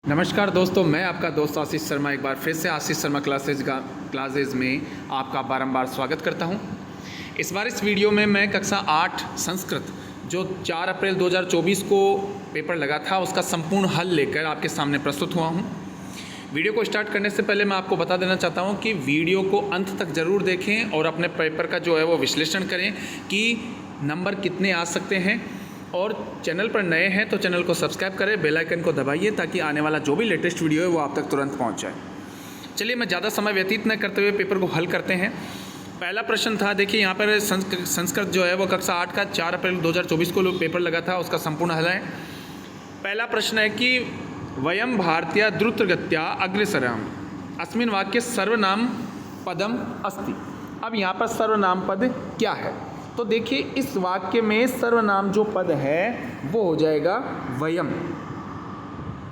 नमस्कार दोस्तों, मैं आपका दोस्त आशीष शर्मा एक बार फिर से आशीष शर्मा क्लासेज में आपका बारंबार स्वागत करता हूं। इस बार इस वीडियो में मैं कक्षा 8 संस्कृत जो 4 अप्रैल 2024 को पेपर लगा था उसका संपूर्ण हल लेकर आपके सामने प्रस्तुत हुआ हूं। वीडियो को स्टार्ट करने से पहले मैं आपको बता देना चाहता हूं कि वीडियो को अंत तक ज़रूर देखें और अपने पेपर का जो है वो विश्लेषण करें कि नंबर कितने आ सकते हैं। और चैनल पर नए हैं तो चैनल को सब्सक्राइब करें, बेल आइकन को दबाइए ताकि आने वाला जो भी लेटेस्ट वीडियो है वो आप तक तुरंत पहुंच जाए। चलिए मैं ज़्यादा समय व्यतीत न करते हुए पेपर को हल करते हैं। पहला प्रश्न था, देखिए यहाँ पर संस्कृत जो है वो कक्षा 8 का 4 अप्रैल 2024 को पेपर लगा था, उसका संपूर्ण हल है। पहला प्रश्न है कि वयम भारतीय द्रुतगत्या अग्रसरम अस्मिन् वाक्ये सर्वनाम पदम अस्ति। अब यहाँ पर सर्वनाम पद क्या है? तो देखिए इस वाक्य में सर्वनाम जो पद है वो हो जाएगा वयम।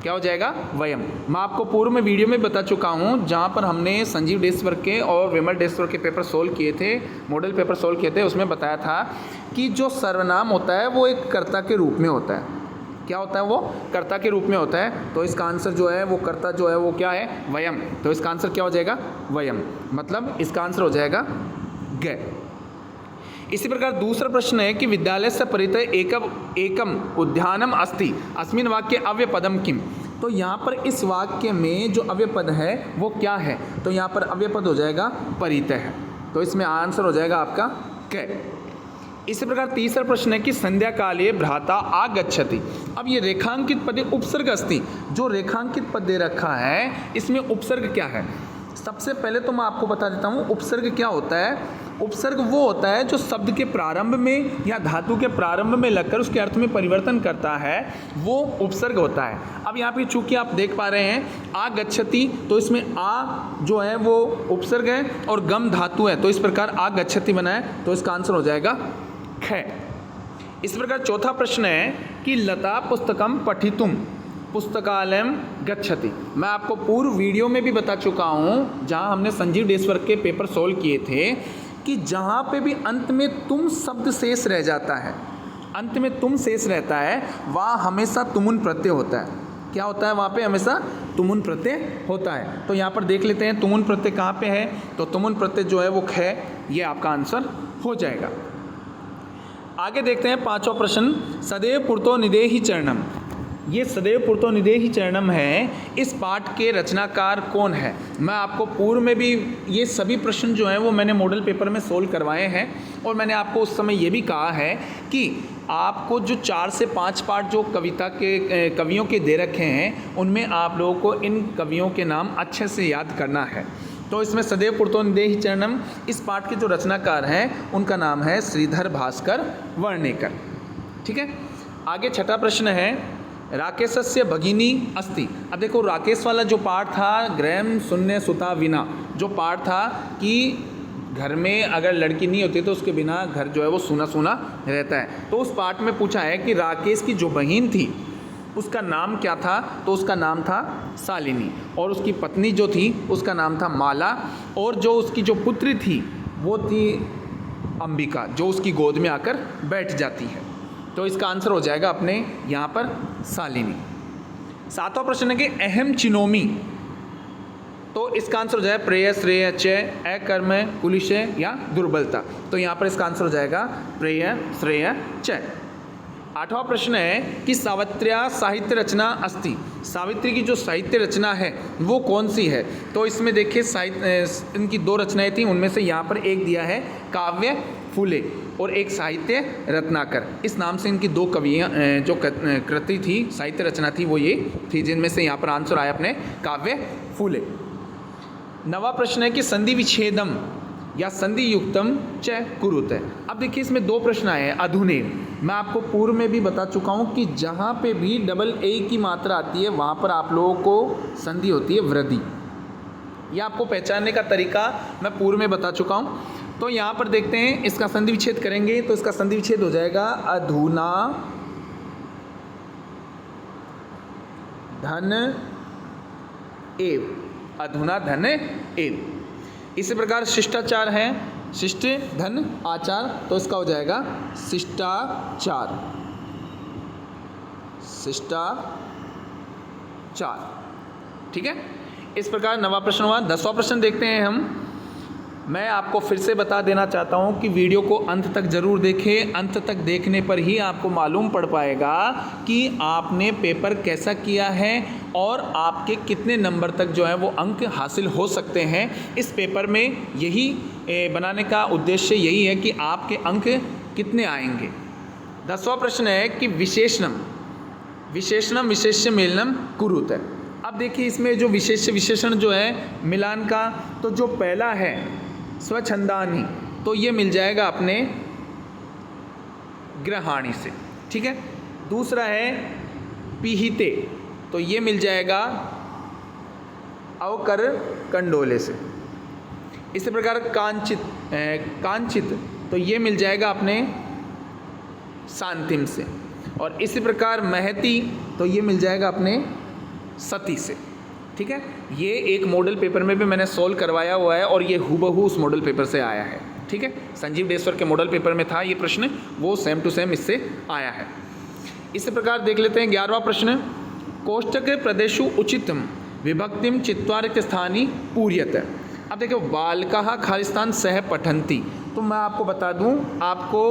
क्या हो जाएगा? वयम। मैं आपको पूर्व में वीडियो में बता चुका हूँ, जहाँ पर हमने संजीव डेसवर्क के और विमल डेसवर्क के पेपर सोल्व किए थे, मॉडल पेपर सोल्व किए थे, उसमें बताया था कि जो सर्वनाम होता है वो एक कर्ता के रूप में होता है। क्या होता है? वो कर्ता के रूप में होता है। तो इसका आंसर जो है वो कर्ता जो है वो क्या है? वयम। तो इसका आंसर क्या हो जाएगा? वयम। मतलब इसका आंसर हो जाएगा ग। इसी प्रकार दूसरा प्रश्न है कि विद्यालय से परितः एकम उद्यानम अस्ति अस्मिन् वाक्ये अव्यपदम किम। तो यहाँ पर इस वाक्य में जो अव्यपद है वो क्या है? तो यहाँ पर अव्यपद हो जाएगा परितः है। तो इसमें आंसर हो जाएगा आपका क। इसी प्रकार तीसरा प्रश्न है कि संध्या काले भ्राता आगच्छति। अब ये रेखांकित पद उपसर्ग अस्ति, जो रेखांकित पद दे रखा है इसमें उपसर्ग क्या है? सबसे पहले तो मैं आपको बता देता हूँ उपसर्ग क्या होता है। उपसर्ग वो होता है जो शब्द के प्रारंभ में या धातु के प्रारंभ में लगकर उसके अर्थ में परिवर्तन करता है, वो उपसर्ग होता है। अब यहाँ पे चूंकि आप देख पा रहे हैं आगच्छति, तो इसमें आ जो है वो उपसर्ग है और गम धातु है, तो इस प्रकार आगच्छति बना है, तो इसका आंसर हो जाएगा ख। इस प्रकार चौथा प्रश्न है कि लता पुस्तकम पठितुम पुस्तकालयम गच्छति। मैं आपको पूर्व वीडियो में भी बता चुका हूँ, जहाँ हमने संजीव डेसवर्क के पेपर सोल्व किए थे, कि जहाँ पे भी अंत में तुम शब्द शेष रह जाता है, अंत में तुम शेष रहता है, वहाँ हमेशा तुमुन प्रत्यय होता है। क्या होता है? वहाँ पे हमेशा तुमुन प्रत्यय होता है। तो यहाँ पर देख लेते हैं तुमुन प्रत्यय कहाँ पे है। तो तुमुन प्रत्यय जो है वो ख, ये आपका आंसर हो जाएगा। आगे देखते हैं पांचवा प्रश्न, सदैव पुरतो निदेहि चरणम। ये सदैव पुरतो निदेहि चरणम है, इस पाठ के रचनाकार कौन है? मैं आपको पूर्व में भी ये सभी प्रश्न जो हैं वो मैंने मॉडल पेपर में सोल्व करवाए हैं, और मैंने आपको उस समय ये भी कहा है कि आपको जो 4 से 5 पाठ जो कविता के कवियों के दे रखे हैं उनमें आप लोगों को इन कवियों के नाम अच्छे से याद करना है। तो इसमें सदैव पुरतो निदेहि चरणम, इस पाठ के जो रचनाकार हैं उनका नाम है श्रीधर भास्कर वर्णेकर। ठीक है। आगे छठा प्रश्न है, राकेशस्य भगिनी अस्ति। अब देखो राकेश वाला जो पाठ था, गृहम शून्य सुता विना, जो पाठ था कि घर में अगर लड़की नहीं होती तो उसके बिना घर जो है वो सूना सूना रहता है। तो उस पाठ में पूछा है कि राकेश की जो बहन थी उसका नाम क्या था? तो उसका नाम था शालिनी, और उसकी पत्नी जो थी उसका नाम था माला, और जो उसकी जो पुत्री थी वो थी अंबिका, जो उसकी गोद में आकर बैठ जाती है। तो इसका आंसर हो जाएगा अपने यहाँ पर शालिनी। सातवां प्रश्न है कि अहम चिनोमी, तो इसका आंसर हो जाएगा प्रेय श्रेय चय अकर्म कुलिशय या दुर्बलता। तो यहाँ पर इसका आंसर हो जाएगा प्रेय श्रेय चय। आठवां प्रश्न है कि सावित्र्या साहित्य रचना अस्ति। सावित्री की जो साहित्य रचना है वो कौन सी है? तो इसमें देखिए साहित्य इनकी 2 रचनाएं थी, उनमें से यहाँ पर एक दिया है काव्य फूले और एक साहित्य रत्नाकर। इस नाम से इनकी 2 कवियाँ जो कृति थी, साहित्य रचना थी, वो ये थी, जिनमें से यहाँ पर आंसर आया अपने काव्य फूले। 9वां प्रश्न है कि संधि विच्छेदम या संधि युक्तम च कुरुत है। अब देखिए इसमें 2 प्रश्न आए हैं। अधुने, मैं आपको पूर्व में भी बता चुका हूँ कि जहाँ पे भी डबल ए की मात्रा आती है वहाँ पर आप लोगों को संधि होती है वृद्धि। यह आपको पहचानने का तरीका मैं पूर्व में बता चुका हूँ। तो यहाँ पर देखते हैं, इसका संधि विच्छेद करेंगे तो इसका संधि विच्छेद हो जाएगा अधुना धन एव, अधुना धन एव। इसी प्रकार शिष्टाचार है, शिष्ट धन आचार, तो इसका हो जाएगा शिष्टाचार, शिष्टाचार। 4। ठीक है, इस प्रकार 9वां प्रश्न हुआ। 10वां प्रश्न देखते हैं हम। मैं आपको फिर से बता देना चाहता हूं कि वीडियो को अंत तक ज़रूर देखें। अंत तक देखने पर ही आपको मालूम पड़ पाएगा कि आपने पेपर कैसा किया है और आपके कितने नंबर तक जो है वो अंक हासिल हो सकते हैं। इस पेपर में यही बनाने का उद्देश्य यही है कि आपके अंक कितने आएंगे। 10वां प्रश्न है कि विशेषणम विशेष्य मेलनम कुरुत है। अब देखिए इसमें जो विशेषण जो है मिलान का, तो जो पहला है स्वच्छंदानी, तो ये मिल जाएगा अपने ग्रहाणी से। ठीक है, दूसरा है पीहिते, तो ये मिल जाएगा अवकर कंडोले से। इसी प्रकार कांचित तो ये मिल जाएगा अपने शांतिम से। और इसी प्रकार महती तो ये मिल जाएगा अपने सती से। ठीक है, ये एक मॉडल पेपर में भी मैंने सॉल्व करवाया हुआ है और ये हूबहू उस मॉडल पेपर से आया है। ठीक है, संजीव डेश्वर के मॉडल पेपर में था ये प्रश्न, वो सेम टू सेम इससे आया है। इसी प्रकार देख लेते हैं 11वां प्रश्न। कोष्टक प्रदेशु उचितम विभक्तिम चित्वारिक्त स्थानी पूर्यत। अब देखो बालकाः खालिस्तान सह पठन्ति, तो मैं आपको बता दूं, आपको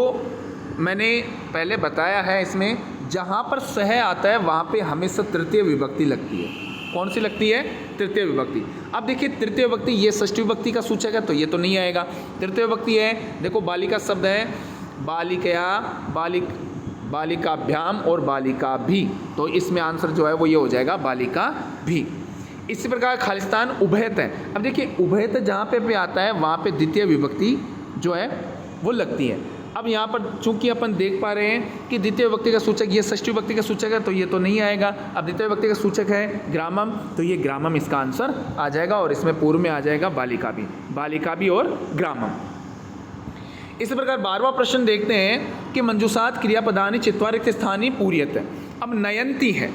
मैंने पहले बताया है इसमें जहाँ पर सह आता है वहाँ पे हमेशा तृतीय विभक्ति लगती है। कौन सी लगती है? तृतीय विभक्ति। अब देखिए तृतीय विभक्ति ये षष्ठी विभक्ति का सूचक है, तो ये तो नहीं आएगा। तृतीय विभक्ति है, देखो बालिका शब्द है, बालिकया, बालिकाभ्याम और बालिका भी, तो इसमें आंसर जो है वो ये हो जाएगा बालिका भी। इसी प्रकार खालिस्तान उभयत है। अब देखिए उभयत जहाँ पे आता है वहाँ पे द्वितीय विभक्ति जो है वो लगती है। अब यहाँ पर चूंकि अपन देख पा रहे हैं कि द्वितीय विभक्ति का सूचक ये षष्ठी विभक्ति का सूचक है, तो ये तो नहीं आएगा। अब द्वितीय विभक्ति का सूचक है ग्रामम, तो ये ग्रामम इसका आंसर आ जाएगा और इसमें पूर्व में आ जाएगा बालिका भी और ग्रामम। इसी प्रकार 12वां प्रश्न देखते हैं कि मंजूषात क्रियापदानि चित्वारिक्त स्थानी पूर्यत। अब नयंती है,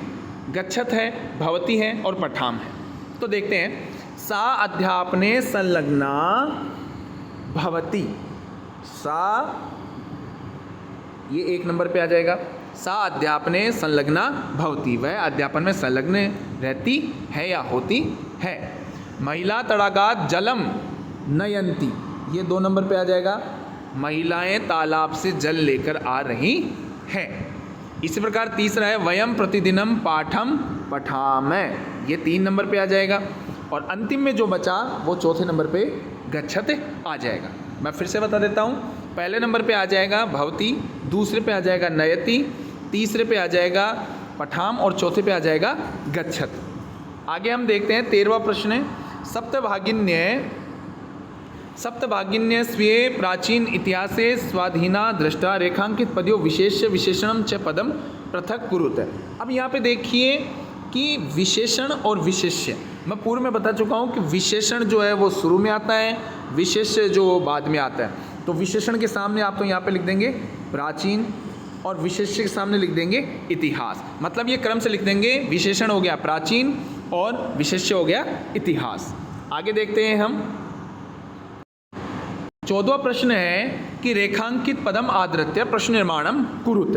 गच्छत है, भवती है और पठाम है। तो देखते हैं सा अध्यापने संलग्ना भवती, सा ये 1 नंबर पे आ जाएगा। सा अध्यापने संलग्ना भवती, वह अध्यापन में संलग्न रहती है या होती है। महिला तड़ागात जलम नयंती, ये 2 नंबर पे आ जाएगा। महिलाएं तालाब से जल लेकर आ रही हैं। इसी प्रकार तीसरा है वयम प्रतिदिनम पाठम पठामः, ये 3 नंबर पे आ जाएगा। और अंतिम में जो बचा वो चौथे नंबर पे गच्छत आ जाएगा। मैं फिर से बता देता हूँ, पहले नंबर पे आ जाएगा भवती, दूसरे पे आ जाएगा नयति, तीसरे पे आ जाएगा पठाम और चौथे पे आ जाएगा गच्छत। आगे हम देखते हैं 13वां प्रश्न है सप्तभागिन्य स्वीय प्राचीन इतिहासे स्वाधीना दृष्टा रेखांकित पदयों विशेषणम च पदम पृथक कुरुत। अब यहाँ पे देखिए कि विशेषण और विशेष्य, मैं पूर्व में बता चुका हूँ कि विशेषण जो है वो शुरू में आता है, विशेष्य जो बाद में आता है। तो विशेषण के सामने आप तो यहाँ पे लिख देंगे प्राचीन और विशेष्य के सामने लिख देंगे इतिहास, मतलब ये क्रम से लिख देंगे। विशेषण हो गया प्राचीन और विशेष्य हो गया इतिहास। आगे देखते हैं हम 14वां प्रश्न है कि रेखांकित पदम आदृत्य प्रश्न निर्माणम कुरुत।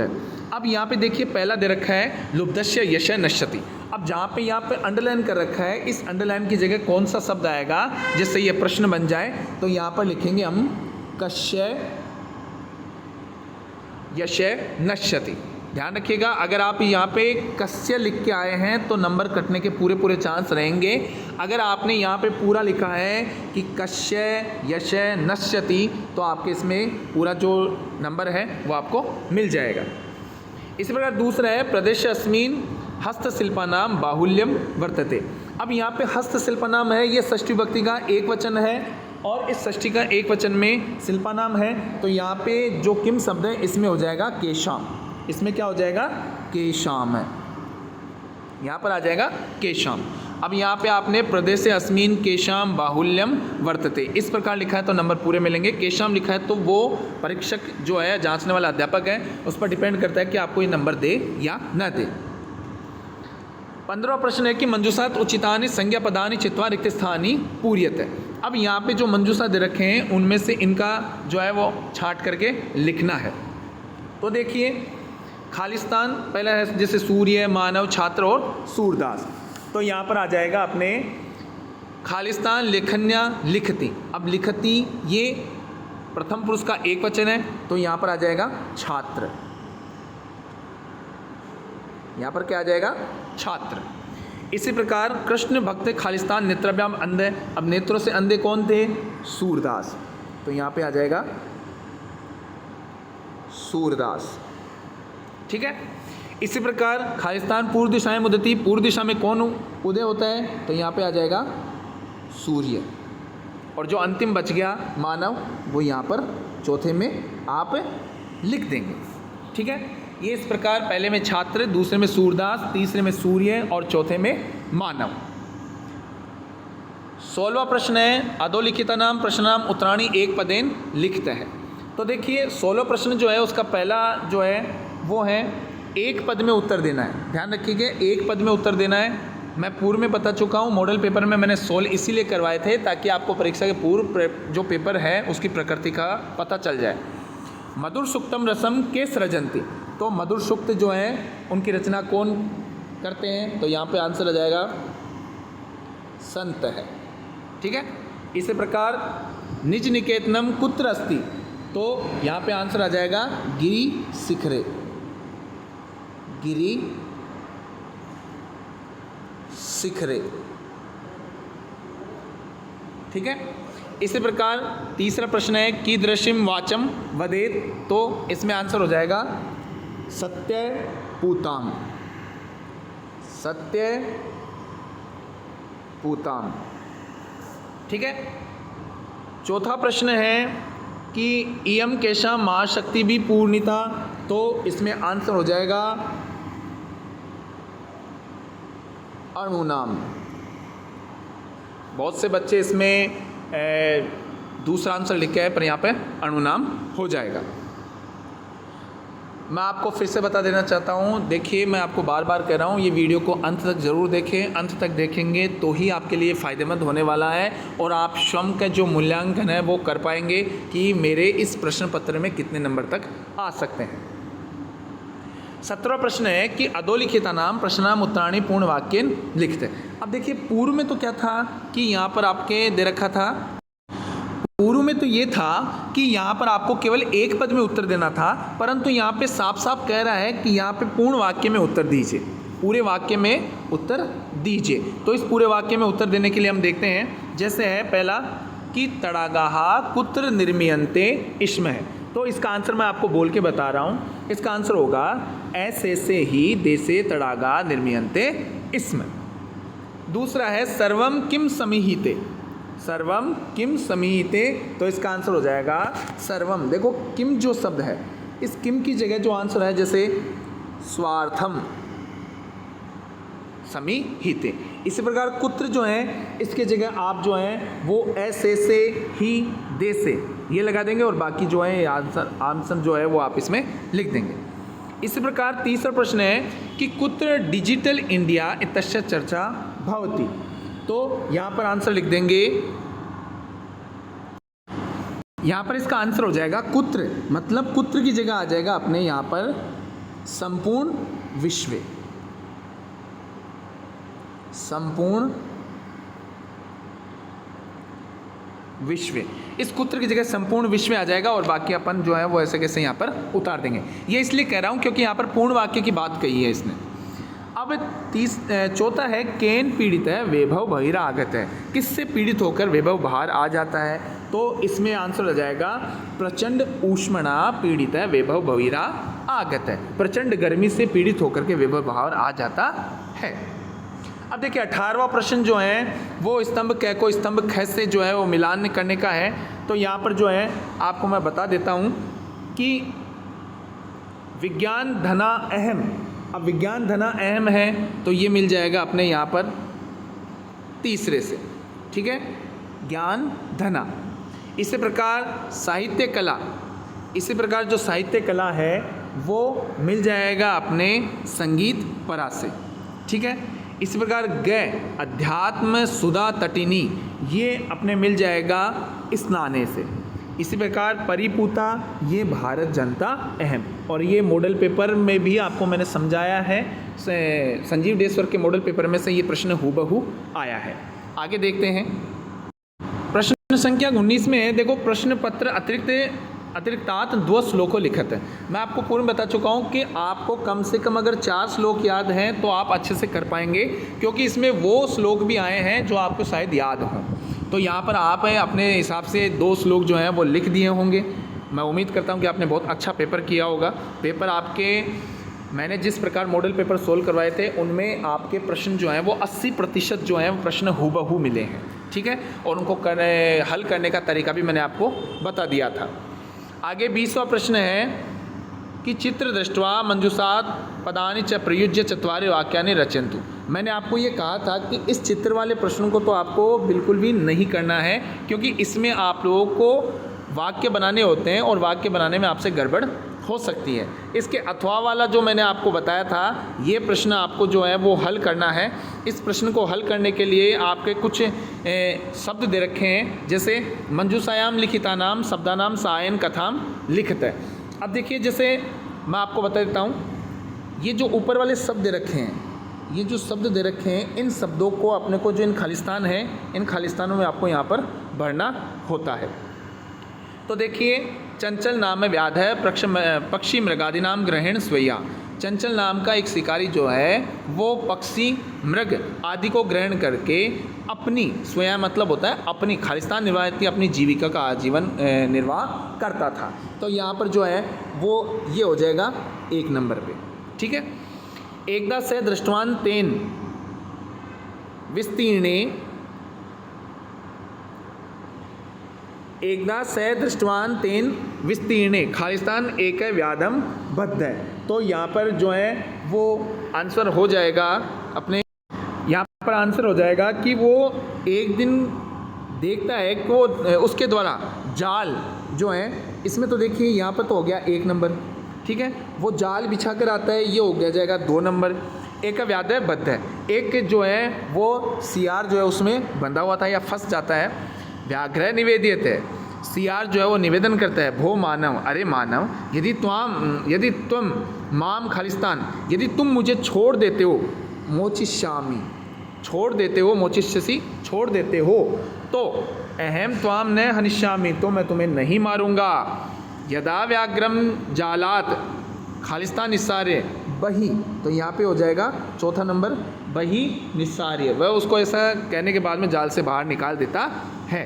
अब यहाँ पे देखिए पहला दे रखा है लुब्धस्य यश नश्यति। अब जहाँ पे यहाँ पे अंडरलाइन कर रखा है, इस अंडरलाइन की जगह कौन सा शब्द आएगा जिससे ये प्रश्न बन जाए, तो यहाँ पर लिखेंगे हम कस्य यश नश्यति। ध्यान रखिएगा, अगर आप यहाँ पे कस्य लिख के आए हैं तो नंबर कटने के पूरे चांस रहेंगे। अगर आपने यहाँ पे पूरा लिखा है कि कस्य यश नश्यति, तो आपके इसमें पूरा जो नंबर है वो आपको मिल जाएगा। इसी प्रकार दूसरा है प्रदेश अस्मिन हस्तशिल्पानाम बाहुल्यम वर्तते। अब यहाँ पे हस्तशिल्पानाम है, ये षष्ठी विभक्ति का एक वचन है और इस षष्ठी का एक वचन में शिल्पानाम है, तो यहाँ पे जो किम शब्द है इसमें हो जाएगा केशाम। इसमें क्या हो जाएगा? केशाम है, यहाँ पर आ जाएगा केशाम। अब यहाँ पे आपने प्रदेश अस्मिन केशाम बाहुल्यम वर्तते इस प्रकार लिखा है तो नंबर पूरे मिलेंगे। केशाम लिखा है तो वो परीक्षक जो है, जांचने वाला अध्यापक है, उस पर डिपेंड करता है कि आपको ये नंबर दे या न दे। 15वां प्रश्न है कि मंजूषात उचितानि संज्ञा पदानि चित्वा रिक्त स्थानी पूर्यत है। अब यहाँ पे जो मंजूषा दे रखे हैं उनमें से इनका जो है वो छांट करके लिखना है। तो देखिए खालिस्तान पहला है जैसे सूर्य, मानव, छात्र और सूरदास। तो यहाँ पर आ जाएगा अपने खालिस्तान लेखन्या लिखती। अब लिखती ये प्रथम पुरुष का एक वचन है, तो यहाँ पर आ जाएगा छात्र। यहाँ पर क्या आ जाएगा? छात्र। इसी प्रकार कृष्ण भक्त खालिस्तान नेत्रभ्याम अंधे। अब नेत्रों से अंधे कौन थे? सूरदास। तो यहाँ पे आ जाएगा सूरदास। ठीक है। इसी प्रकार खालिस्तान पूर्व दिशाएं मुदती। पूर्व दिशा में कौन उदय होता है? तो यहाँ पे आ जाएगा सूर्य। और जो अंतिम बच गया मानव, वो यहाँ पर चौथे में आप लिख देंगे। ठीक है। ये इस प्रकार पहले में छात्र, दूसरे में सूरदास, तीसरे में सूर्य और चौथे में मानव। 16वां प्रश्न है अधोलिखिता नाम प्रश्नाम उत्तराणी एक पदेन लिखित है। तो देखिए 16 प्रश्न जो है उसका पहला जो है वो है एक पद में उत्तर देना है। ध्यान रखिएगा, एक पद में उत्तर देना है। मैं पूर्व में बता चुका हूँ, मॉडल पेपर में मैंने 16 इसीलिए करवाए थे ताकि आपको परीक्षा के पूर्व जो पेपर है उसकी प्रकृति का पता चल जाए। मधुर सुक्तम रसम के सृजंती। तो मधुर सुक्त जो है उनकी रचना कौन करते हैं? तो यहाँ पे आंसर आ जाएगा संत है। ठीक है। इसी प्रकार निज निकेतनम कुत्र अस्ति। तो यहाँ पे आंसर आ जाएगा गिरि शिखरे। गिरि शिखरे। ठीक है। इसी प्रकार तीसरा प्रश्न है कि दृश्यम वाचम वदेत। तो इसमें आंसर हो जाएगा सत्य पूताम। सत्य पूताम। ठीक है। चौथा प्रश्न है कि इयम केशा महाशक्ति भी पूर्णिता। तो इसमें आंसर हो जाएगा अणुनाम। बहुत से बच्चे इसमें दूसरा आंसर लिखे हैं पर यहाँ पे अणुनाम हो जाएगा। मैं आपको फिर से बता देना चाहता हूँ, देखिए मैं आपको बार बार कह रहा हूँ, ये वीडियो को अंत तक ज़रूर देखें। अंत तक देखेंगे तो ही आपके लिए फ़ायदेमंद होने वाला है और आप स्वयं का जो मूल्यांकन है वो कर पाएंगे कि मेरे इस प्रश्न पत्र में कितने नंबर तक आ सकते हैं। 17वां प्रश्न है कि अधोलिखिता नाम प्रश्नाम उत्तराणी पूर्ण वाक्य लिखते। अब देखिए पूर्व में तो क्या था कि यहाँ पर आपके दे रखा था, पूर्व में तो ये था कि यहाँ पर आपको केवल एक पद में उत्तर देना था, परंतु यहाँ पे साफ साफ कह रहा है कि यहाँ पे पूर्ण वाक्य में उत्तर दीजिए, पूरे वाक्य में उत्तर दीजिए। तो इस पूरे वाक्य में उत्तर देने के लिए हम देखते हैं, जैसे है पहला कि तड़ागाहा कुत्र निर्मीयन्ते इस्म है। तो इसका आंसर मैं आपको बोल के बता रहा हूँ। इसका आंसर होगा ऐसे से ही देशे तड़ागा निर्मीयन्ते इस्म। दूसरा है सर्वम किम समीहिते। सर्वम किम समीहिते। तो इसका आंसर हो जाएगा सर्वम। देखो किम जो शब्द है, इस किम की जगह जो आंसर है जैसे स्वार्थम समीहिते। इसी प्रकार कुत्र जो है इसके जगह आप जो है वो ऐसे से ही दे से ये लगा देंगे और बाकी जो है आंसर जो है वो आप इसमें लिख देंगे। इसी प्रकार तीसरा प्रश्न है कि कुत्र डिजिटल इंडिया इत्यस्य चर्चा भवति। तो यहाँ पर आंसर लिख देंगे, यहाँ पर इसका आंसर हो जाएगा कुत्र, मतलब कुत्र की जगह आ जाएगा अपने यहाँ पर संपूर्ण विश्व। संपूर्ण विश्व, इस कुत्र की जगह संपूर्ण विश्व आ जाएगा और बाकी अपन जो है वो ऐसे कैसे यहाँ पर उतार देंगे। ये इसलिए कह रहा हूँ क्योंकि यहाँ पर पूर्ण वाक्य की बात कही है इसने। अब चौथा है केन पीड़ित है वैभव बहिरा आगत है। किससे पीड़ित होकर वैभव बाहर आ जाता है? तो इसमें आंसर हो जाएगा प्रचंड ऊष्मणा पीड़ित है वैभव बहिरा आगत है। प्रचंड गर्मी से पीड़ित होकर के वैभव बाहर आ जाता है। अब देखिए 18वां प्रश्न जो है वो स्तंभ क को स्तंभ ख से जो है वो मिलान करने का है। तो यहाँ पर जो है आपको मैं बता देता हूँ कि विज्ञान धना अहम। अब विज्ञान धना अहम है तो ये मिल जाएगा अपने यहाँ पर तीसरे से। ठीक है, ज्ञान धना। इसी प्रकार साहित्य कला, इसी प्रकार जो साहित्य कला है वो मिल जाएगा अपने संगीत परा से। ठीक है, इसी प्रकार गय अध्यात्म सुधा तटिनी ये अपने मिल जाएगा स्नाने से। इसी प्रकार परिपूता ये भारत जनता अहम, और ये मॉडल पेपर में भी आपको मैंने समझाया है, संजीव डेश्वर के मॉडल पेपर में से ये प्रश्न हूबहू आया है। आगे देखते हैं, प्रश्न संख्या 19 में है, देखो प्रश्न पत्र अतिरिक्तात 2 श्लोकों लिखत है। मैं आपको पूर्ण बता चुका हूँ कि आपको कम से कम अगर 4 श्लोक याद हैं तो आप अच्छे से कर पाएंगे, क्योंकि इसमें वो श्लोक भी आए हैं जो आपको शायद याद हों। तो यहाँ पर आप अपने हिसाब से 2 श्लोक जो हैं वो लिख दिए होंगे। मैं उम्मीद करता हूँ कि आपने बहुत अच्छा पेपर किया होगा। पेपर आपके, मैंने जिस प्रकार मॉडल पेपर सोल्व करवाए थे उनमें आपके प्रश्न जो हैं वो 80% जो हैं वो प्रश्न हूबहू मिले हैं, ठीक है। और उनको हल करने का तरीका भी मैंने आपको बता दिया था। आगे 20वां प्रश्न है कि चित्र दृष्ट्वा मंजूषात् पदानि च प्रयुज्य चत्वारि वाक्यानि रचयन्तु। मैंने आपको ये कहा था कि इस चित्र वाले प्रश्न को तो आपको बिल्कुल भी नहीं करना है, क्योंकि इसमें आप लोगों को वाक्य बनाने होते हैं और वाक्य बनाने में आपसे गड़बड़ हो सकती है। इसके अथवा वाला जो मैंने आपको बताया था, ये प्रश्न आपको जो है वो हल करना है। इस प्रश्न को हल करने के लिए आपके कुछ शब्द दे रखे हैं, जैसे मंजूषायाम लिखितानाम शब्दानाम सायन कथाम लिखित है। अब देखिए, जैसे मैं आपको बता देता हूँ, ये जो ऊपर वाले शब्द दे रखे हैं, ये जो शब्द दे रखे हैं, इन शब्दों को अपने को जो इन खालिस्तान हैं, इन खालिस्तानों में आपको यहाँ पर भरना होता है। तो देखिए, चंचल नाम व्याध है पक्षी मृगादि नाम ग्रहण स्वया। चंचल नाम का एक शिकारी जो है वो पक्षी मृग आदि को ग्रहण करके अपनी, स्वया मतलब होता है अपनी, खालिस्तान निर्वाह अपनी जीविका का आजीवन निर्वाह करता था। तो यहाँ पर जो है वो ये हो जाएगा 1 नंबर पे, ठीक है। एकदा से दृष्टवान तेन विस्तीर्णे, एकदा से दृष्टवान तेन विस्तीर्णे खालिस्तान एक व्याधम बद्ध है। तो यहाँ पर जो है वो आंसर हो जाएगा अपने, यहाँ पर आंसर हो जाएगा कि वो एक दिन देखता है कि वो उसके द्वारा जाल जो है, इसमें तो देखिए यहाँ पर तो हो गया 1 नंबर, ठीक है। वो जाल बिछा कर आता है, ये हो गया जाएगा 2 नंबर। एक का व्याध है बद्ध है, एक जो है वो सियार जो है उसमें बंधा हुआ था या फंस जाता है। व्याघ्र निवेदित है, सियार जो है वो निवेदन करता है, भो मानव, अरे मानव, यदि तुम माम खालिस्तान, यदि तुम मुझे छोड़ देते हो, मोचिष्यामि, छोड़ देते हो, मोचिष्यसि छोड़ देते हो, तो अहम त्वाम न हनिष्यामि, तो मैं तुम्हें नहीं मारूंगा। यदा व्याघ्रम जालात खालिस्तान निस्सार्य बही, तो यहाँ पे हो जाएगा 4था नंबर, बही निस्सार्य, वह उसको ऐसा कहने के बाद में जाल से बाहर निकाल देता है।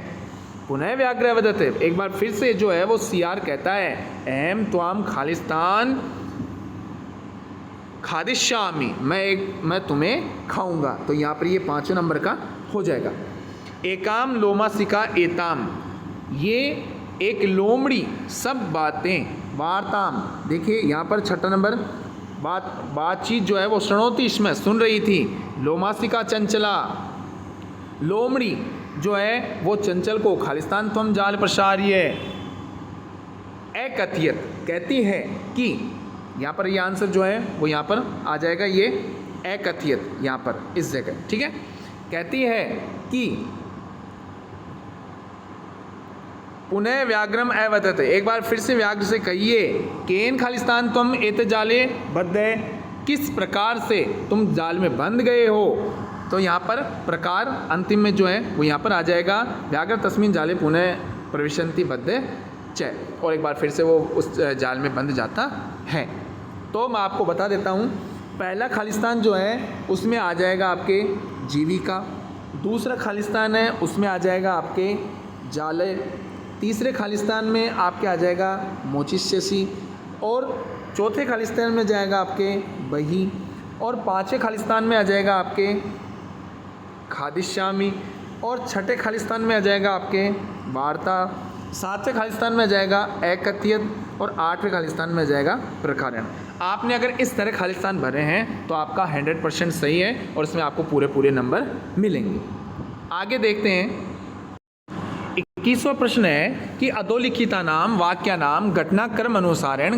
पुनः व्याघ्र वदते, एक बार फिर से जो है वो सियार कहता है, अहम त्वाम खालिस्तान खादिष्यामि, मैं तुम्हें खाऊंगा। तो यहाँ पर ये 5वें नंबर का हो जाएगा। एकाम लोमासिका एताम, ये एक लोमड़ी सब बातें वार्ताम, देखिए यहाँ पर 6ठा नंबर, बातचीत जो है वो शृणोति, इसमें सुन रही थी। लोमासिका चंचला, लोमड़ी जो है वो चंचल को खालिस्तान त्वम जाल प्रसार्य अकथयत, कहती है कि, यहाँ पर ये आंसर जो है वो यहाँ पर आ जाएगा, ये अकथयत यहाँ पर इस जगह, ठीक है। कहती है कि पुनः व्याघ्रम अवदत, एक बार फिर से व्याघ्र से कहिए, केन खालिस्तान तुम एत जाले बद्ध है, किस प्रकार से तुम जाल में बंध गए हो। तो यहाँ पर प्रकार अंतिम में जो है वो यहाँ पर आ जाएगा, व्याघ्र तस्मिन जाले पुनः प्रविशन्ति बद्ध च, और एक बार फिर से वो उस जाल में बंध जाता है। तो मैं आपको बता देता हूँ, पहला खालिस्तान जो है उसमें आ जाएगा आपके जीविका, दूसरा खालिस्तान है उसमें आ जाएगा आपके जाले, तीसरे खालिस्तान में आपके आ जाएगा मोचिष्यसि, और चौथे खालिस्तान में जाएगा आपके बही, और 5वें खालिस्तान में आ जाएगा आपके खादिष्यामि, और 6ठे खालिस्तान में आ जाएगा आपके वार्ता, 7वें खालिस्तान में आ जाएगा अकथयत, और 8वें खालिस्तान में आ जाएगा प्रकारण। आपने अगर इस तरह खालिस्तान भरे हैं तो आपका 100% सही है, और इसमें आपको पूरे नंबर मिलेंगे। आगे देखते हैं, 21वां प्रश्न है कि अधोलिखिता नाम वाक्या नाम घटनाक्रम अनुसारेण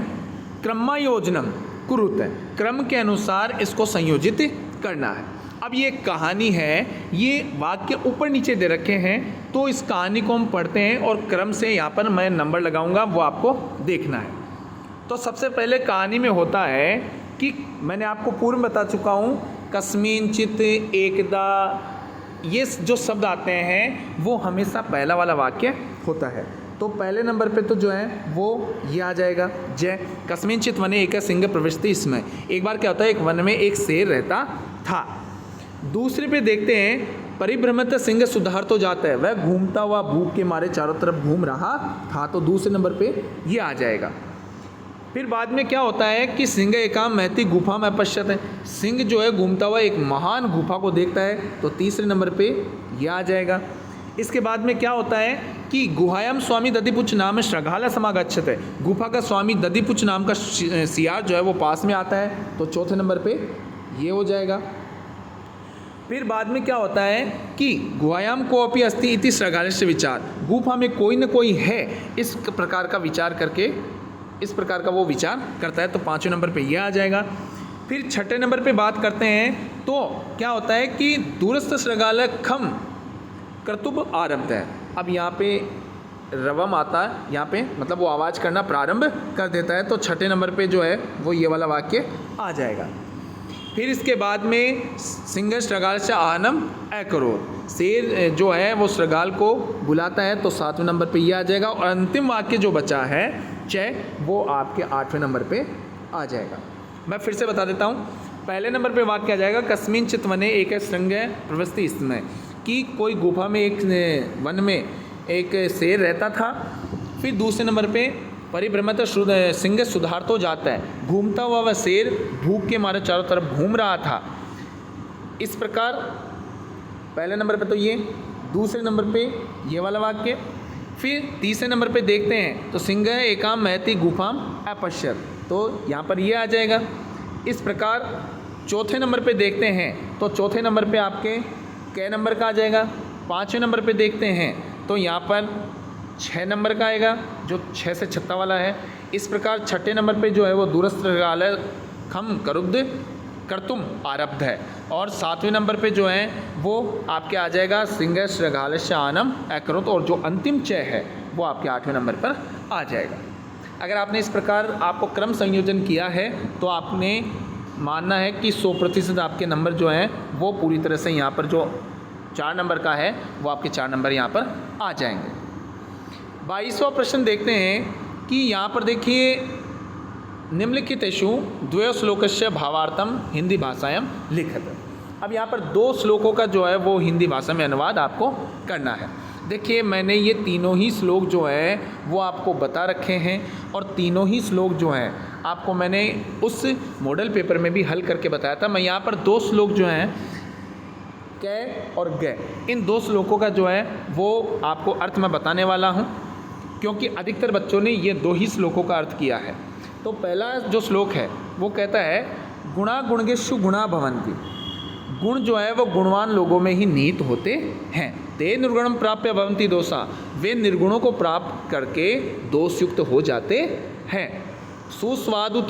क्रमायोजनम कुरुत, क्रम के अनुसार इसको संयोजित करना है। अब ये कहानी है, ये वाक्य ऊपर नीचे दे रखे हैं, तो इस कहानी को हम पढ़ते हैं और क्रम से यहाँ पर मैं नंबर लगाऊंगा, वो आपको देखना है। तो सबसे पहले कहानी में होता है कि मैंने आपको पूर्व में बता चुका हूँ, कस्मिंचित, एकदा, ये जो शब्द आते हैं वो हमेशा पहला वाला वाक्य होता है। तो पहले नंबर पे तो जो है वो ये आ जाएगा, जय कस्मिंचित वने एक सिंह प्रविष्टि। इसमें एक बार क्या होता है, एक वन में एक शेर रहता था। दूसरे पे देखते हैं, परिभ्रमित सिंह सुधार तो जाता है, वह घूमता हुआ भूख के मारे चारों तरफ घूम रहा था। तो दूसरे नंबर पे ये आ जाएगा। फिर बाद में क्या होता है कि सिंह एकाम महती गुफा में पश्चात है, सिंह जो है घूमता हुआ एक महान गुफा को देखता है। तो तीसरे नंबर पे ये आ जाएगा। इसके बाद में क्या होता है कि गुहायाम स्वामी दधिपुच्छ नाम श्रृंगाला समागच्छत है, गुफा का स्वामी दधिपुच्छ नाम का सियार जो है वो पास में आता है। तो चौथे नंबर पे ये हो जाएगा। फिर बाद में क्या होता है कि गुहायाम कोऽपि अस्ति इति श्रृंगालस्य विचार, गुफा में कोई न कोई है, इस प्रकार का विचार करके, इस प्रकार का वो विचार करता है। तो पाँचवें नंबर पे ये आ जाएगा। फिर छठे नंबर पे बात करते हैं, तो क्या होता है कि दूरस्थ श्रृंगाल खम कर्तुब आरब्ध है। अब यहाँ पे रवम आता है, यहाँ पे मतलब वो आवाज़ करना प्रारंभ कर देता है। तो छठे नंबर पे जो है वो ये वाला वाक्य आ जाएगा। फिर इसके बाद में सिंह श्रृंगाल से आहनम अकरोत, शेर जो है वो श्रृंगाल को बुलाता है। तो सातवें नंबर पे ये आ जाएगा। और अंतिम वाक्य जो बचा है चय, वो आपके आठवें नंबर पे आ जाएगा। मैं फिर से बता देता हूँ। पहले नंबर पे वाक्य आ जाएगा, कस्मिंचित वने एक श्रृंग प्रविष्टि, इसमें कि कोई गुफा में, एक वन में एक शेर रहता था। फिर दूसरे नंबर पे परिभ्रमित सिंह सुधार तो जाता है, घूमता हुआ वह शेर भूख के मारे चारों तरफ घूम रहा था। इस प्रकार पहले नंबर पे तो ये, दूसरे नंबर पे ये वाला वाक्य। फिर तीसरे नंबर पे देखते हैं, तो सिंह एकाम महती गुफाम अपश्यत, तो यहाँ पर ये आ जाएगा। इस प्रकार चौथे नंबर पे देखते हैं, तो चौथे नंबर पे आपके कै नंबर का आ जाएगा। पाँचवें नंबर पे देखते हैं तो यहाँ पर 6 नंबर का आएगा, जो 6 से 6 वाला है। इस प्रकार छठे नंबर पे जो है वो दूरस्थ श्रृंगाल खम करुद्ध कर्तुम आरब्ध है। और 7वें नंबर पे जो है वो आपके आ जाएगा सिंह श्रृंगालस्य आनम अकरोत, और जो अंतिम चय है वो आपके 8वें नंबर पर आ जाएगा। अगर आपने इस प्रकार आपको क्रम संयोजन किया है तो आपने मानना है कि 100% आपके नंबर जो हैं वो पूरी तरह से यहाँ पर जो 4 नंबर का है वो आपके 4 नंबर यहाँ पर आ जाएंगे। 22वां प्रश्न देखते हैं कि यहाँ पर देखिए, निम्नलिखितेषु द्वयो श्लोकस्य भावार्थम हिंदी भाषायां लिखत। अब यहाँ पर 2 श्लोकों का जो है वो हिंदी भाषा में अनुवाद आपको करना है। देखिए, मैंने ये तीनों ही श्लोक जो है वो आपको बता रखे हैं, और तीनों ही श्लोक जो हैं आपको मैंने उस मॉडल पेपर में भी हल करके बताया था। मैं यहाँ पर 2 श्लोक जो हैं कै और गै, इन 2 श्लोकों का जो है वो आपको अर्थ मैं बताने वाला हूँ, क्योंकि अधिकतर बच्चों ने ये 2 ही श्लोकों का अर्थ किया है। तो पहला जो श्लोक है वो कहता है, गुणा गुणगेषु गुणा भवन्ति, गुण जो है वो गुणवान लोगों में ही निहित होते हैं। ते निर्गुणम प्राप्य भवन्ति दोषा, वे निर्गुणों को प्राप्त करके दोषयुक्त हो जाते हैं। सुस्वादु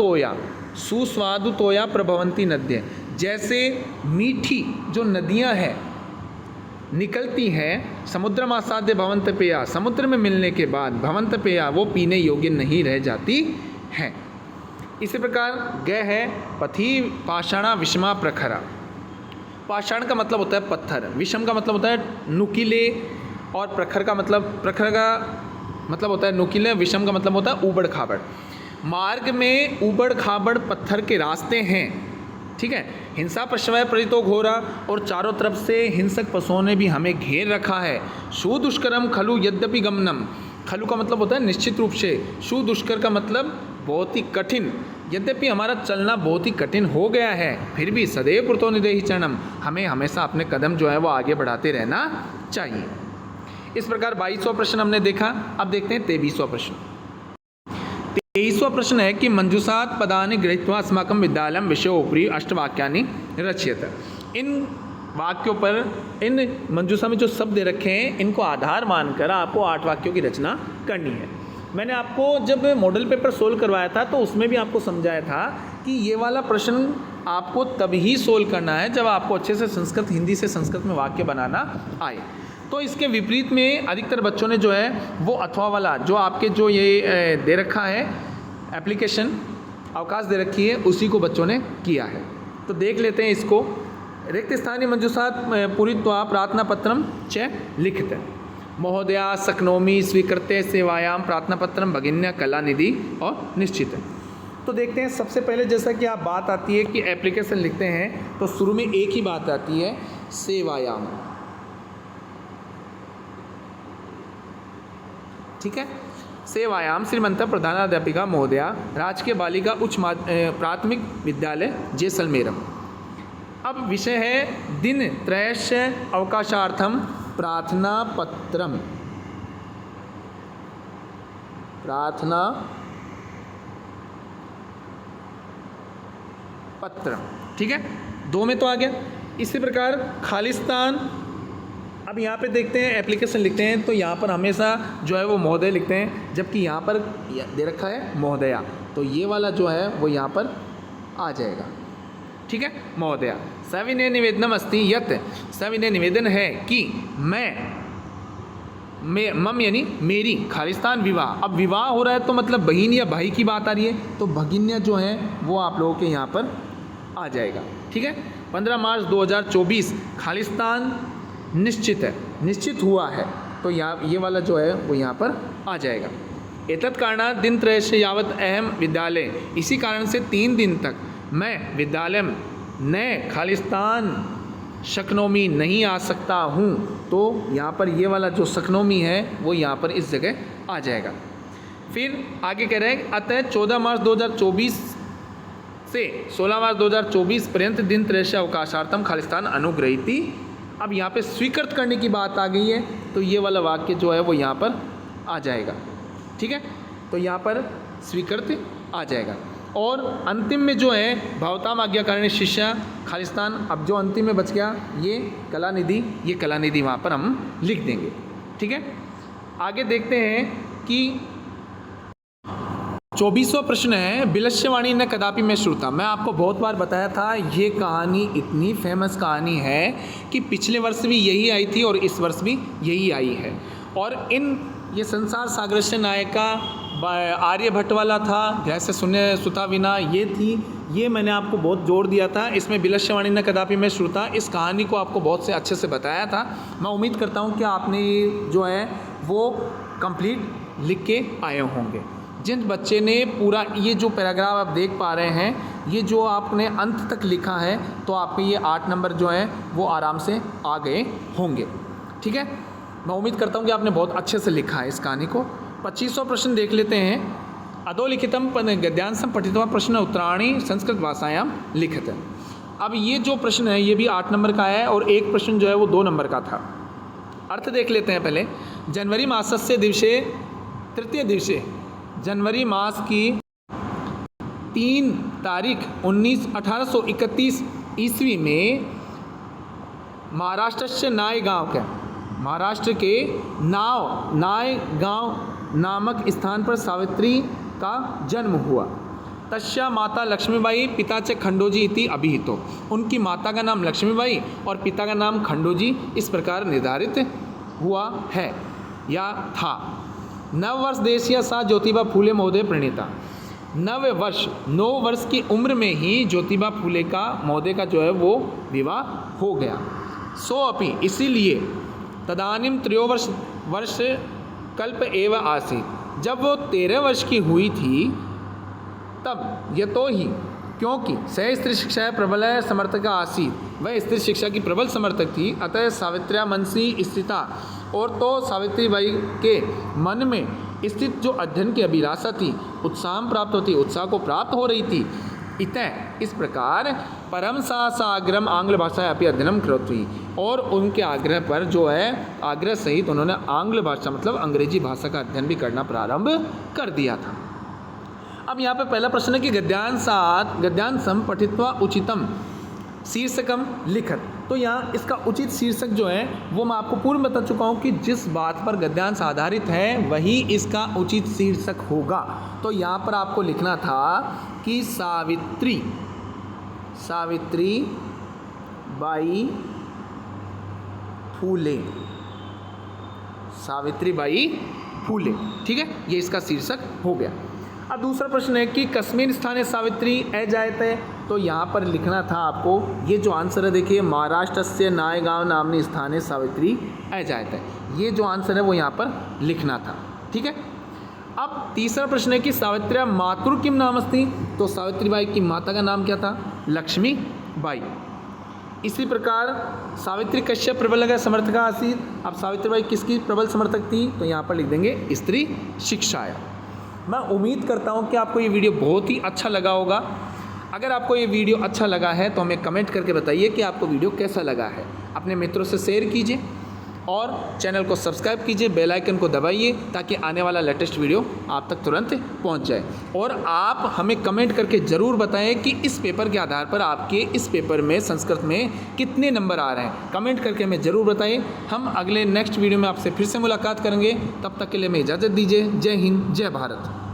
तोया प्रभवन्ति नद्य, जैसे मीठी जो नदियां हैं निकलती हैं, समुद्र आसाद्य भवंत पेया, समुद्र में मिलने के बाद भवंत पेया वो पीने योग्य नहीं रह जाती हैं। इसी प्रकार गह है, पथि पाषाणा विषमा प्रखरा, पाषाण का मतलब होता है पत्थर, विषम का मतलब होता है नुकीले, और प्रखर का मतलब होता है नुकीले, विषम का मतलब होता है ऊबड़ खाबड़। मार्ग में ऊबड़ खाबड़ पत्थर के रास्ते हैं, ठीक है। हिंसा पशवय परितो घोरा, और चारों तरफ से हिंसक पशुओं ने भी हमें घेर रखा है। सुदुष्करम खलु यद्यपि गमनम, खलु का मतलब होता है निश्चित रूप से, सुदुष्कर का मतलब बहुत ही कठिन, यद्यपि हमारा चलना बहुत ही कठिन हो गया है, फिर भी सदैव पुरतो निदेहि चरणम, हमें हमेशा अपने कदम जो है वो आगे बढ़ाते रहना चाहिए। इस प्रकार 22वां प्रश्न हमने देखा। अब देखते हैं 23वां प्रश्न। 23वां प्रश्न है कि मंजूषात् पदानि गृहीत्वा अस्माकं विद्यालयं विषयोपरि अष्टवाक्यानि रचयत। इन वाक्यों पर, इन मंजूषा में जो शब्द दे रखे हैं इनको आधार मानकर आपको 8 वाक्यों की रचना करनी है। मैंने आपको जब मॉडल पेपर सोल्व करवाया था तो उसमें भी आपको समझाया था कि ये वाला प्रश्न आपको तभी सोल्व करना है जब आपको अच्छे से संस्कृत, हिंदी से संस्कृत में वाक्य बनाना आए। तो इसके विपरीत में अधिकतर बच्चों ने जो है वो अथवा वाला जो आपके जो ये दे रखा है एप्लीकेशन, अवकाश दे रखी है, उसी को बच्चों ने किया है। तो देख लेते हैं इसको। रिक्त स्थानीय मंजूषात पूरित्वा प्रार्थना पत्रम च लिखित महोदया शक्नोमि स्वीकृत्य सेवायाम प्रार्थना पत्रम भगिन्या कलानिधि और निश्चित। तो देखते हैं, सबसे पहले जैसा कि आप बात आती है कि एप्लीकेशन लिखते हैं तो शुरू में एक ही बात आती है, सेवायाम। ठीक है, सेवायाम श्रीमंत प्रधानाध्यापिका महोदया राजकीय बालिका उच्च प्राथमिक विद्यालय जैसलमेरम। अब विषय है दिन त्रयस्य अवकाशार्थम प्रार्थना पत्रम। प्रार्थना पत्र, ठीक है, 2 में तो आ गया। इसी प्रकार खालिस्तान, अब यहाँ पे देखते हैं एप्लीकेशन लिखते हैं तो यहाँ पर हमेशा जो है वो महोदय लिखते हैं, जबकि यहाँ पर दे रखा है महोदया, तो ये वाला जो है वो यहाँ पर आ जाएगा। ठीक है, महोदया सविनय निवेदनम अस्ति यत्, सविनय निवेदन है कि मम यानी मेरी खालिस्तान विवाह। अब विवाह हो रहा है तो मतलब बहन या भाई की बात आ रही है, तो भगिन्या जो है वो आप लोगों के यहाँ पर आ जाएगा। ठीक है, 15 मार्च 2024 खालिस्तान निश्चित है, निश्चित हुआ है, तो यहाँ ये वाला जो है वो यहाँ पर आ जाएगा। एतत् कारणात् दिन त्रयस्य यावत् अहम विद्यालय, इसी कारण से 3 दिन तक मैं विद्यालय न खालिस्तान शक्नोमी नहीं आ सकता हूँ। तो यहाँ पर ये वाला जो शक्नोमी है वो यहाँ पर इस जगह आ जाएगा। फिर आगे कह रहे हैं अतः 14 मार्च 2024 से 16 मार्च 2024 पर्यंत दिन त्रयस्य अवकाशार्थम खालिस्तान अनुग्रहीति। अब यहाँ पे स्वीकृत करने की बात आ गई है, तो ये वाला वाक्य जो है वो यहाँ पर आ जाएगा। ठीक है, तो यहाँ पर स्वीकृत आ जाएगा। और अंतिम में जो है भवताम आज्ञाकारिणी शिष्या खालिस्तान, अब जो अंतिम में बच गया ये कलानिधि, ये कलानिधि वहाँ पर हम लिख देंगे। ठीक है, आगे देखते हैं कि 24वां प्रश्न है बिलस्यवाणी न कदापि मैं श्रुता। मैं आपको बहुत बार बताया था, ये कहानी इतनी फेमस कहानी है कि पिछले वर्ष भी यही आई थी और इस वर्ष भी यही आई है। और ये संसार सागरस्य नायिका आर्यभट्ट वाला था, जैसे सुने सुता विना ये थी, ये मैंने आपको बहुत जोर दिया था। इसमें बिलस्यवाणी न कदापि मैं श्रुता, इस कहानी को आपको बहुत से अच्छे से बताया था। मैं उम्मीद करता हूँ कि आपने जो है वो कंप्लीट लिख के आए होंगे। जिन बच्चे ने पूरा ये जो पैराग्राफ आप देख पा रहे हैं, ये जो आपने अंत तक लिखा है, तो आपके ये 8 नंबर जो हैं वो आराम से आ गए होंगे। ठीक है, मैं उम्मीद करता हूँ कि आपने बहुत अच्छे से लिखा है इस कहानी को। 25वां प्रश्न देख लेते हैं। अधोलिखितम गद्यांशम पठित्वा प्रश्न उत्तराणि संस्कृत भाषायाम लिखित। अब ये जो प्रश्न है ये भी 8 नंबर का है और एक प्रश्न जो है वो 2 नंबर का था। अर्थ देख लेते हैं पहले। जनवरी मासस्य दिवसे तृतीय दिवसे, जनवरी मास की 3 तारीख 1831 ईस्वी में महाराष्ट्र से नाय गांव के, महाराष्ट्र के नाय गांव नामक स्थान पर सावित्री का जन्म हुआ। तस्या माता लक्ष्मीबाई पिता च खंडोजी इति अभिहितो। उनकी माता का नाम लक्ष्मीबाई और पिता का नाम खंडोजी इस प्रकार निर्धारित हुआ है या था। नववर्ष देशीय सा ज्योतिबा फूले महोदय प्रणीता। 9 वर्ष की उम्र में ही ज्योतिबा फूले का महोदय का जो है वो विवाह हो गया। सो अपि, इसीलिए तदानीम 13 वर्ष कल्प एव आसीत्। जब वो 13 वर्ष की हुई थी तब यतो ही, क्योंकि सह स्त्री शिक्षा प्रबल समर्थक आसीत्, वह स्त्री शिक्षा की प्रबल समर्थक थी। अतः सावित्र्या मनसी स्थिता, और तो सावित्रीबाई के मन में स्थित जो अध्ययन की अभिलाषा थी, उत्साह प्राप्त होती, उत्साह को प्राप्त हो रही थी। इतः इस प्रकार परम साग्रम आंग्ल भाषा अपनी अध्ययन करोति, और उनके आग्रह पर जो है आग्रह सहित उन्होंने आंग्ल भाषा मतलब अंग्रेजी भाषा का अध्ययन भी करना प्रारंभ कर दिया था। अब यहाँ पे पहला प्रश्न है कि गद्यांशम पठित्वा उचितम शीर्षकम लिखत। तो यहाँ इसका उचित शीर्षक जो है वो मैं आपको पूर्व बता चुका हूँ कि जिस बात पर गद्यांश आधारित है वही इसका उचित शीर्षक होगा। तो यहाँ पर आपको लिखना था कि सावित्री बाई फूले। सावित्री बाई फूले, ठीक है, ये इसका शीर्षक हो गया। अब दूसरा प्रश्न है कि कस्मिन् स्थाने सावित्री अजायते, तो यहाँ पर लिखना था आपको, ये जो आंसर है देखिए, महाराष्ट्रस्य नायगांव नामनी स्थाने सावित्री अजायते, ये जो आंसर है वो यहाँ पर लिखना था, ठीक है। अब तीसरा प्रश्न है कि सावित्र्या मातुर किम नामस्ति, तो सावित्रीबाई की माता का नाम क्या था? लक्ष्मी बाई। इसी प्रकार सावित्री कश्यप प्रबल समर्थका आसीत, अब सावित्रीबाई किसकी प्रबल समर्थक थी? तो यहाँ पर लिख देंगे स्त्री शिक्षाया। मैं उम्मीद करता हूँ कि आपको ये वीडियो बहुत ही अच्छा लगा होगा। अगर आपको ये वीडियो अच्छा लगा है तो हमें कमेंट करके बताइए कि आपको वीडियो कैसा लगा है। अपने मित्रों से शेयर कीजिए और चैनल को सब्सक्राइब कीजिए, बेल आइकन को दबाइए ताकि आने वाला लेटेस्ट वीडियो आप तक तुरंत पहुंच जाए। और आप हमें कमेंट करके ज़रूर बताएं कि इस पेपर के आधार पर आपके इस पेपर में संस्कृत में कितने नंबर आ रहे हैं। कमेंट करके हमें ज़रूर बताइए। हम अगले नेक्स्ट वीडियो में आपसे फिर से मुलाकात करेंगे। तब तक के लिए हमें इजाज़त दीजिए। जय हिंद, जय भारत।